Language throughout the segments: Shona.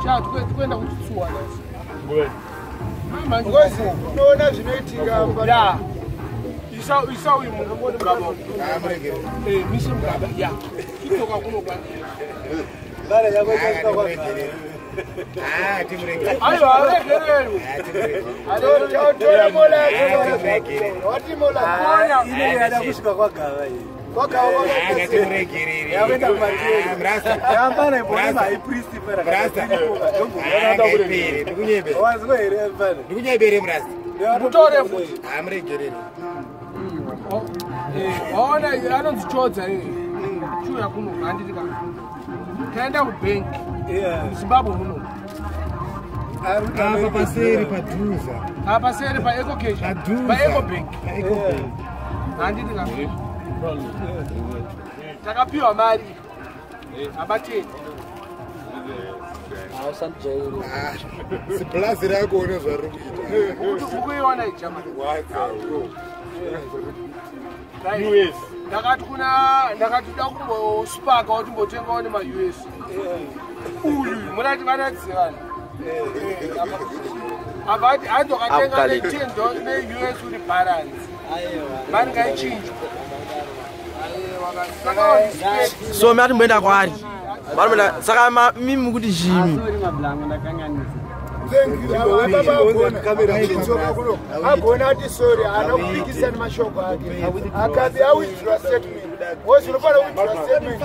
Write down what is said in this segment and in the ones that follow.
Shout kwenda kutsua nasi. Ngozi unoona zvinoitika ya. Isa uyu munhu mugabo. Mise mugabo ya. Kitoka kuno kwa. Bara yako kwa. Timureke. Ayo aregerero. Tora mola. Wati mola. Kona ile yada kushuka kwa gawa hii. Kwa gawa timureke. Yawenda matiri. Mrasa. Yambana mbona ipriest pera. Mrasa. Ndikunyebe. Wazwe here mbana. Ndikunyebe mrasa. Mutore futi. Amregerero. Ona anonzichodza chuya kuno handiti kana. Kaenda kubank. Zimbabwe muno. Apa paseri padhuza. Apa paseri pa Eco Cash. Pa Eco Bank. Eco Bank. Handiti kana. Takapiwa mari. Abateni. Ausanjairo. Siplazi rako une zvari kuita. Ukuiona ichama. US. Ndakati da kumbosparka kuti mbotengawo nema US. Uyu munati vanadziwana. Abati azokatenga ne$10 ne US uri balance. Mari ngaichinjwa. So mati mboenda kwari. Barumela saka mimi kuti jimi. Agona ati sorry anokupikisa nemashoko ake akazi awithdraw statement wozi unofana withdraw statement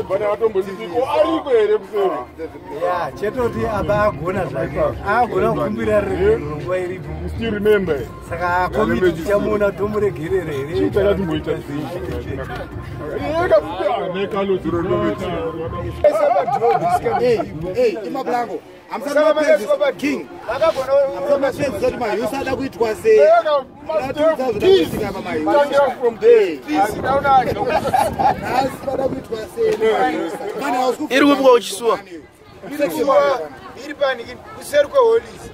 bana atomboziko ariko here kuseri ya chetoti aba agona zvake agona kukumbira nguva iripo still remember saka komiti chamuna tomuregerere here chitara timboita imablanco King. Usada kuitwa sei. Iri kubuka uchisua. Iri paniki kuseri kweholisi.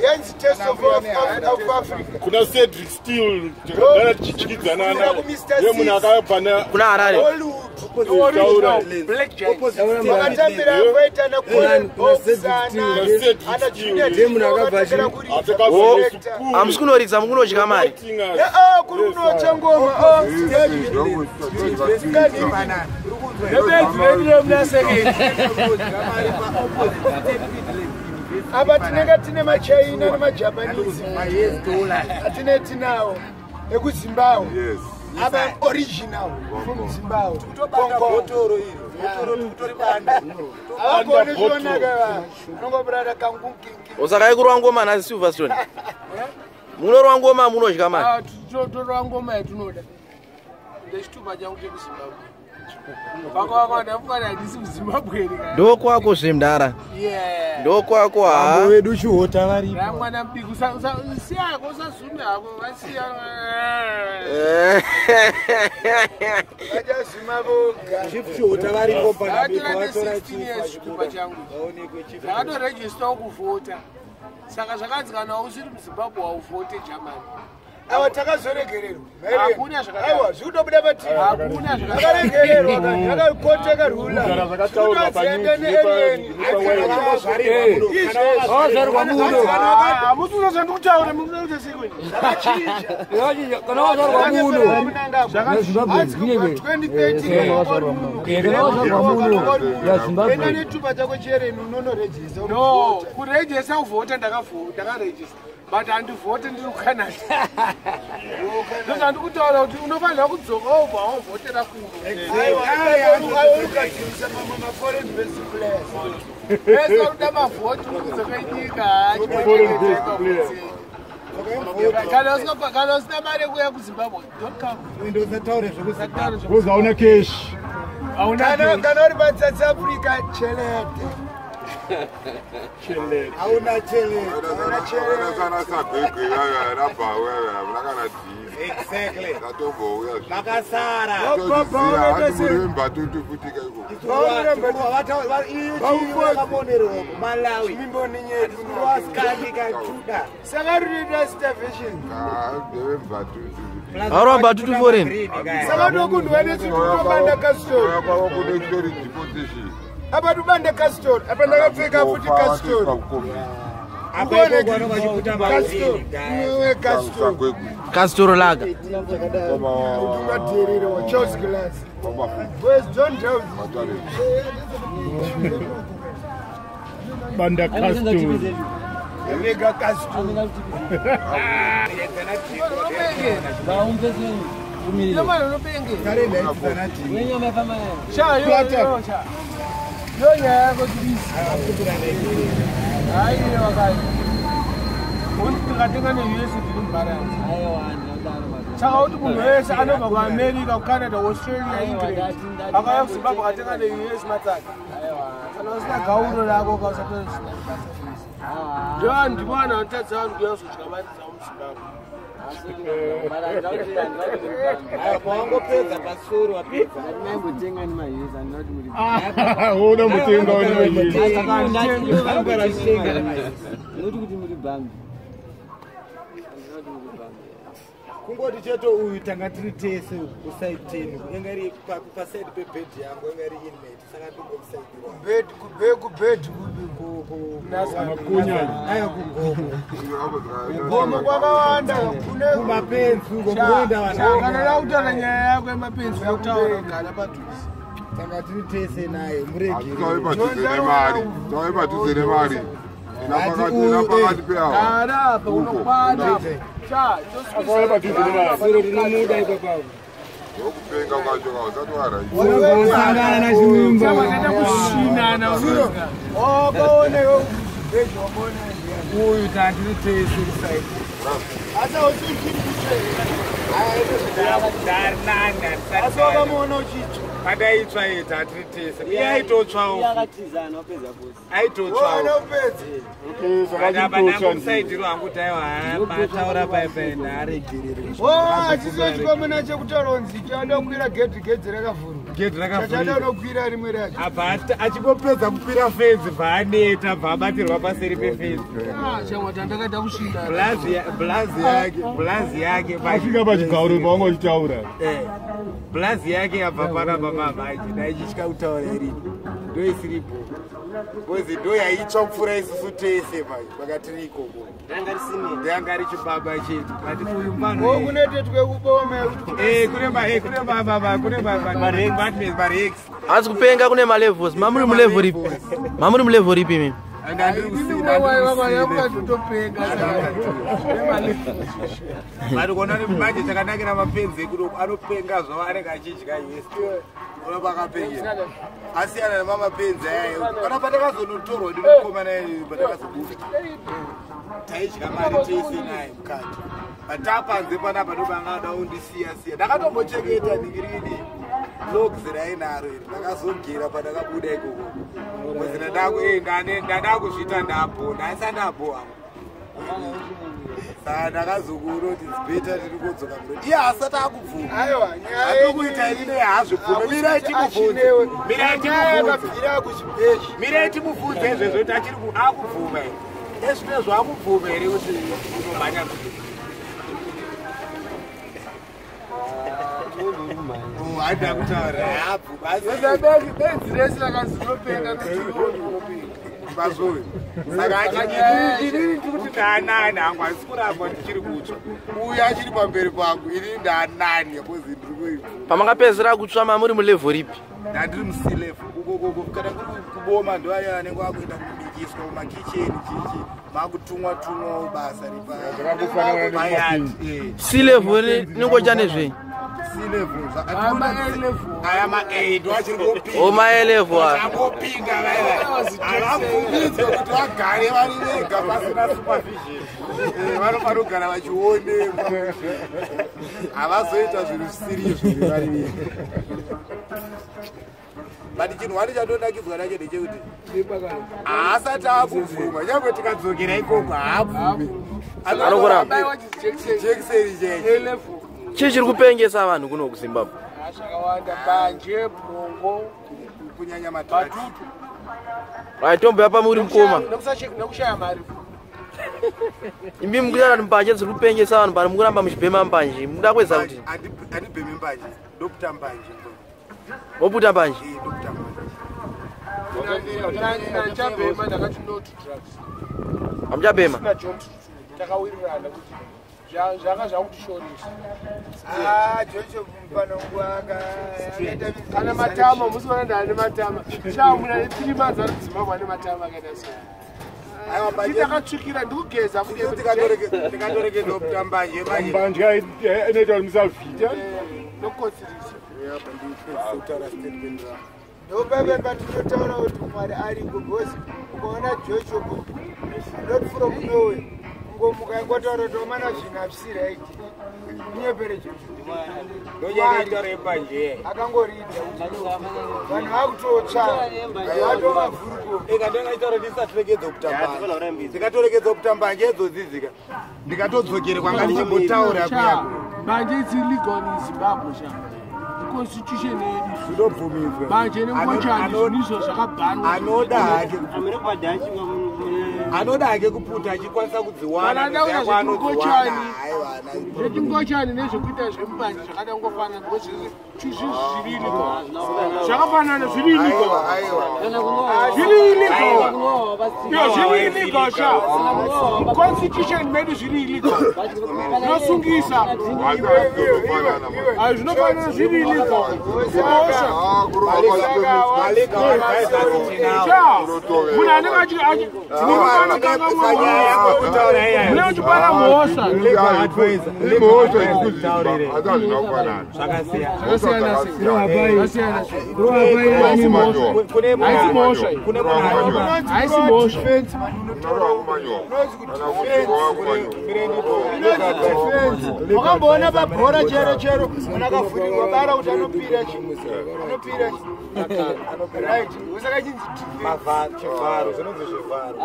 Yanzi test of Africa. Kuna Cedric Steele chichikidzana na yemuna akapana kuna Harare. Black Giant. Wakatambira kwaita na ana junior team nakabvachi. Amsikunoridza mukunodya mari. Kuri kunocha ngoma. Aba tinenge tine maChina nemaJapanese. Atine tinawo ekuZimbabwe. Yes. Aba original from Zimbabwe. Botoro iro. Botoro kutori banda. Abone zvonaka. Nongo brother kangu kingi. Osaka ikurwa ngoma na Silverstone. Munorwa ngoma munodya mari. Torwa ngoma yatunoda. Ndechitupa changu chekuZimbabwe. Bakwa ndafuka ndisi kuZimbabwe. Ndokwako zvemndara. Yeah. Ndokwako ha. Abo wedu chihota varipo. Ramwana mbiku siyako usazumi hako vasiya. Vachazuma voga. Chihota varipo panabiko vatora chitupa changu. Ndakatorejista kuvhota. Saka zvakanzi kana usiri muZimbabwe wauvote Germany. Awa takazoregererwa. Hakuna zvakadaro. Aiwa zvikutobuda patiri. Hakuna zvakadaro. Takaregererwa kana yakakota karula. Zvakataura panyika neeni. Wazarwa muno. Hamusuna zvandikutaura munoita sekwini. Zvakachinja. Kana wazarwa muno. Zvakachinja. 2013. Kana wazarwa muno. Ya Zimbabwe. Enda netupa chako chereni unonorejisa. No, kurejisa kuvhota ndakarejisa. But handivhote ndiri kuCanada. Ndokutaura kuti unofanira kudzoka obva wavhotera kuno. Aiurukadzivisa maforeign based players. Pesa uda mavhoti ukudzoka nyika. Kana usina mari yekuuya kuZimbabwe, don't come. Ndozataura zvokuzi. Uzaona cash. Kana uri paSouth Africa chelete. Hauna chele. Kana sagwegwe rapa wewe mnakana di. Exactly. Katombo uya. Makasara. Remember to kutika iko. Vakamonerwa Malawi. Mimboni nyedu. Waskanika Juda. Saka rurida starvation. Remember to. Aramba tutu foreign. Saka ndokundwa nesitobanda kasoro. Kwa kune story deportation. Apa tubande kastori. Apa ndakapfeka futi kastori. Apa ipo kwano vachikuta mauzini. Kastori. Kastori laga. Umadirire wa chose glass. Boys don't tell Banda kastori. Mega kastori. Saka uthi munhu wese anobva kuAmerica, kuCanada, Australia, England akauya kuZimbabwe akatenga neUS matsaka kana usina gauno lako kausatozvina ndo ndivana vanotadza vanhu kuya kuzodyamanidza muZimbabwe. Pawangopedza pasoro wapedza ndinambotenga nemayuzi andinoti muri Unoda mutenga wenyuzi. noti kuti muri bhangi kungoti cheto uyu tanga tiri tese kuside 10 kunenge ri paside pebhedhi yangu inenge ri inmate saka ndingomusaidira kubed ayo kugomo kugomo kwakawanda kumapenzi ngokuenda kana lautaura nyaya yako yemapenzi yautaura kugara padhuze tanga tiri tese naye muregere Tawaibatizire mari. Napakati peawa. arapa unokwana soro rinomuda ipapapo Okupenga ukachoka usatwara. unosangana na chimwimbo chamatenda kushinana okaoneyo uyu tandiri tese kuside asawakamuona uchicho padaitsva ita tiri tese iye aitotsvawo yakatizana wapedza posi aitotsvawo upedze ndamusaidhiro hangu taiwa mataura paipaenda aregerere achisachipamwe chekutaura nzi chadakwira gedhi rakavhurwa gedhi chachada rakavhurika unokwira rimwe racho apa achingopedza kukwira fenzi bvaaneta bvabatirwa paseri pefenzi chamwati andakaita kushinana blazi yake Asvika pachigauro pawangochitaura. blazi yake yabva panapa mamaji daichitya kutaura iri ndo isiripo kozi ndo yaitsva kupfuura isusu tese pakatiri ikoko ndanga ri chibaba chedu kati uyu mano kunetetwe ubome kune marex Asi kupenga kune malevels. Mamuri mulevel ripi? Mamuri mulevel ripi mimi? vari kuona manje chakanakira mapenzi ekuti anopenga zvavo anenge achidya yes unobva akapengera asiyana nemamapenzi ayayo kana patakazonotorwa ndinokomana patakazobuda taidya mari tese naye mukati patapanze panapa ndobangada undisiya ndakatombochengeta ningirini logs rainaro iri ndakazogera pandakabuda ikoko ndada kuzvita ndabhona asi ndabhoa saka ndakazokuona kuti zibeta tiri kudzoka muro iye asati akubvuma atokuita ine hazvibvume mirai timubvunze izvezvo kuti achiri akubvuma ezvinezvo akubvuma here kuti unomhanya handa kutaura benziresi rakazinopenga mazvoyo saka achidii ndiri kuti ndaanani hangu hasi kuramba ndichiri kutsva uyu achiri pamberi pangu ini ndaanani yakozi ndiri kuibva Pamangapedzera kutsva mamuri mulevel ripi? ndandiri musilefu ukoko kana kuri kuboma ndo aya anenge akuenda kubikiswa mumakicheni chichi makutumwa basa ripaayati C-level ningocha nezvenyi? aya ma-8 wachiri kupinda Ma-level angopinda havabvumidzwe kuti vagare vari vega pasina supervision vanofanira kugara vachionekwa havazoita zvinhu zvisiriyo zviri vari vega but chinhu wani chandonakidza nacho ndechekuti haasati akubvuma nyangwe tikadzokera ikoko haabvumi jekiseni cheche chii chiri kupengesa vanhu kuno kuZimbabwe? zvakawanda banje bhongo kunyanya matutu Tomboya pamuri mukoma nekushaya mari imbi mukuita kuti mbanje dziri kupengesa vanhu pari mukuramba muchibhema mbanje muda kwedza kuti handibhemi mbanje ndoputa mbanje woputa mbanje Chabema ndakati no to drugs. Amjabema. Takawirirana kuti zvanga zvakutishorisa. Joshua Mpanongwaka. Kana matama musiona ndane matama. Chamuna 3 months ari Zimbabwe ane matama akaita sei. Aiwa banje takatsukira ndikugeza kuti tikatoreke ndoputambanje manje. Mbanje inoita himself fit. Nokotsirisa. Nobebe patinotaura kuti Mwari ariko because ukaona Joshua not from nowhere. Mukaingotaura kuti umana zvinapsira iti. Nyepere Joshua. Ndoyekaitore panje. Akangorida. Vanhu vakutotsva. Vatovavhuriko. Ndikatokaitore ndisatorekedza kutambanje. Ndikatorekedza kutambanje edzodzidzika. Ndikatodzokere kwanga ndichimbotaura kuya. Banje it's illegal in Zimbabwe sha. Constitution yedu zvinobvumirwa manje nengochani zvinizo zvakabhanwa anoda hake kuputa achikwanisa kudziwana zvetingochani nezvekuita zvemubanje zvakada kungofanana zviri zvakafanana zviri illegal sha constitution medu zviri illegal nosungisa zvinofanana zviri illegal wakambona pabhora chero chero anakavhurirwa bara kuti anopira anopira right usaka chinzi chivharo zvinonzi zvivharo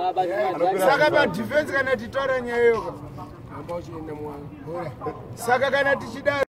saka padefense kana titaura nyaya iyoka saka kana tichida